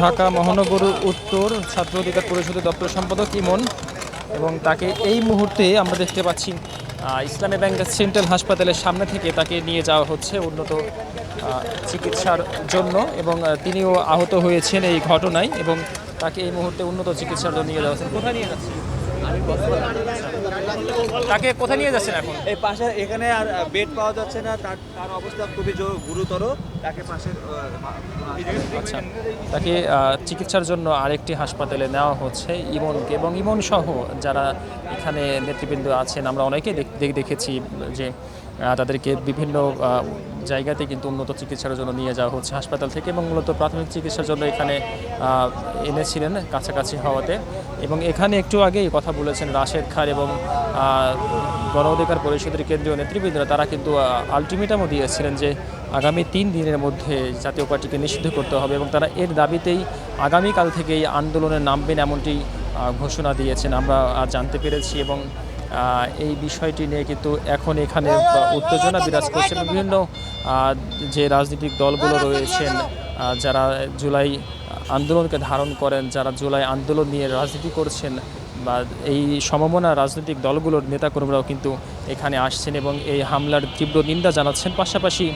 ঢাকা মহানগর উত্তর ছাত্র অধিকার পরিষদের দপ্তর সম্পাদক ইমন, এবং তাকে এই মুহূর্তে আমরা দেখতে পাচ্ছি ইসলামী ব্যাংক সেন্ট্রাল হাসপাতালের সামনে থেকে তাকে নিয়ে যাওয়া হচ্ছে উন্নত চিকিৎসার জন্য, এবং তিনিও আহত হয়েছেন এই ঘটনায়, এবং তাকে এই মুহূর্তে উন্নত চিকিৎসার জন্য নিয়ে যাওয়া হচ্ছে। কোথায় নিয়ে যাচ্ছে? তাকে কোথায় নিয়ে যাচ্ছেন এখন? এই পাশে এখানে আর বেড পাওয়া যাচ্ছে না, তার অবস্থা খুবই গুরুতর। তাকে পাশের আচ্ছা, তাকে চিকিৎসার জন্য আরেকটি হাসপাতালে নেওয়া হচ্ছে ইমনকে, এবং ইমন সহ যারা এখানে নেতৃবৃন্দ আছেন আমরা অনেকেই দেখেছি যে তাদেরকে বিভিন্ন জায়গাতে কিন্তু উন্নত চিকিৎসার জন্য নিয়ে যাওয়া হচ্ছে হাসপাতাল থেকে, এবং মূলত প্রাথমিক চিকিৎসার জন্য এখানে এনেছিলেন কাছাকাছি হওয়াতে। এবং এখানে একটু আগেই কথা বলেছেন রাশেদ খান এবং গণ অধিকার পরিষদের কেন্দ্রীয় নেতৃবৃন্দরা, তারা কিন্তু আলটিমেটামও দিয়েছিলেন যে আগামী 3 দিনের মধ্যে জাতীয় পার্টিকে নিষিদ্ধ করতে হবে, এবং তারা এর দাবিতেই আগামীকাল থেকেই আন্দোলনে নামবেন এমনটি ঘোষণা দিয়েছেন আমরা জানতে পেরেছি। এবং এই বিষয়টি নিয়ে কিন্তু এখন এখানে উত্তেজনা বিরাজ করছে। বিভিন্ন যে রাজনৈতিক দলগুলো রয়েছেন যারা জুলাই আন্দোলনকে ধারণ করেন, যারা জুলাই আন্দোলন নিয়ে রাজনীতি করছেন, বা এই সমমনা রাজনৈতিক দলগুলোর নেতাকর্মীরাও কিন্তু এখানে আসছেন এবং এই হামলার তীব্র নিন্দা জানাচ্ছেন। পাশাপাশি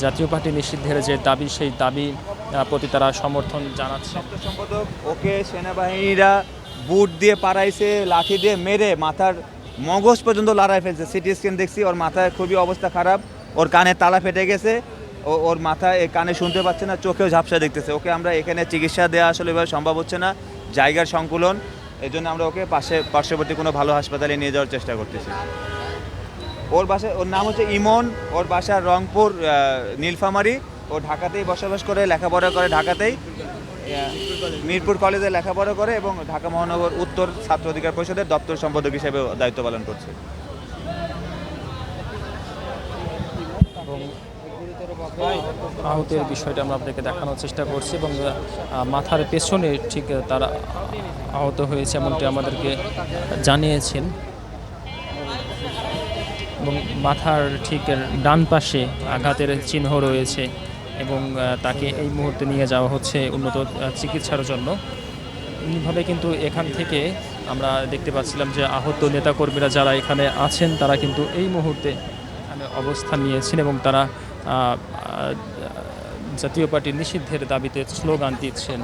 জাতীয় পার্টি নিষিদ্ধের যে দাবি, সেই দাবি প্রতি তারা সমর্থন জানাচ্ছে। সম্পাদক ওকে সেনাবাহিনীরা বুট দিয়ে পাড়াইছে, লাঠি দিয়ে মেরে মাথার মগজ পর্যন্ত লড়াই ফেলছে। সিটি স্ক্যান দেখছি, ওর মাথায় খুবই অবস্থা খারাপ, ওর কানে তালা ফেটে গেছে, ওর মাথায় কানে শুনতে পাচ্ছে না, চোখেও ঝাপসা দেখতেছে। ওকে আমরা এখানে চিকিৎসা দেওয়া আসলে এভাবে সম্ভব হচ্ছে না, জায়গার সংকুলন, এই জন্য আমরা ওকে পার্শ্ববর্তী কোনো ভালো হাসপাতালে নিয়ে যাওয়ার চেষ্টা করতেছি। ওর নাম হচ্ছে ইমন, ওর বাসা রংপুর নীলফামারী, ও ঢাকাতেই বসবাস করে, লেখাপড়া করে ঢাকাতেই, মিরপুর কলেজে লেখাপড়া করে, এবং ঢাকা মহানগর উত্তর ছাত্র অধিকার পরিষদের দপ্তর সম্পাদক হিসেবে দায়িত্ব পালন করছে। আহতের বিষয়টা আমরা আপনাকে দেখানোর চেষ্টা করছি, এবং মাথার পেছনে ঠিক তারা আহত হয়েছে এমনটি আমাদেরকে জানিয়েছেন, এবং মাথার ঠিক ডান পাশে আঘাতের চিহ্ন রয়েছে, এবং তাকে এই মুহূর্তে নিয়ে যাওয়া হচ্ছে উন্নত চিকিৎসার জন্য। এমনিভাবে কিন্তু এখান থেকে আমরা দেখতে পাচ্ছিলাম যে আহত নেতাকর্মীরা যারা এখানে আছেন তারা কিন্তু এই মুহূর্তে এখানে অবস্থান নিয়েছেন, এবং তারা জাতীয় পার্টি নিষিদ্ধের দাবিতে স্লোগান দিচ্ছেন।